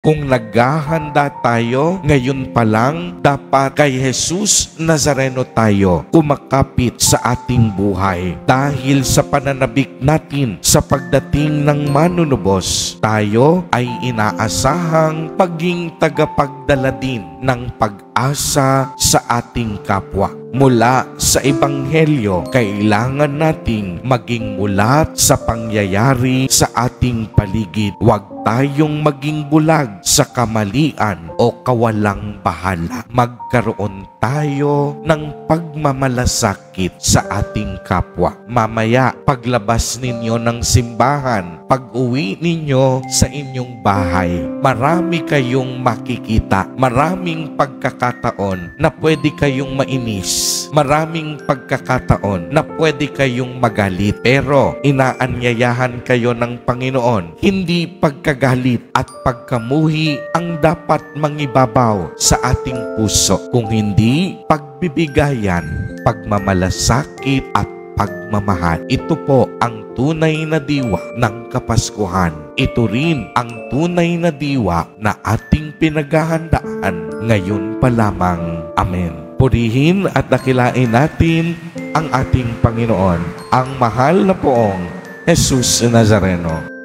Kung naghahanda tayo, ngayon pa lang, dapat kay Jesus Nazareno tayo kumakapit sa ating buhay. Dahil sa pananabik natin sa pagdating ng manunubos, tayo ay inaasahang maging tagapagdala din ng pag-asa sa ating kapwa. Mula sa Ebanghelyo, kailangan nating maging mulat sa pangyayari sa ating paligid. Huwag tayong maging bulag sa kamalian o kawalang bahala. Magkaroon tayo ng pagmamalasakit sa ating kapwa. Mamaya, paglabas ninyo ng simbahan, pag-uwi ninyo sa inyong bahay, marami kayong makikita. Maraming pagkakataon na pwede kayong mainis. Maraming pagkakataon na pwede kayong magalit. Pero inaanyayahan kayo ng Panginoon, hindi pagkagalit at pagkamuhi ang dapat mangibabaw sa ating puso. Kung hindi, pagbibigayan, pagmamalasakit at pagmamahal. Ito po ang tunay na diwa ng Kapaskuhan. Ito rin ang tunay na diwa na ating pinaghahandaan ngayon pa lamang. Amen. Purihin at dakilain natin ang ating Panginoon, ang mahal na poong Jesus Nazareno.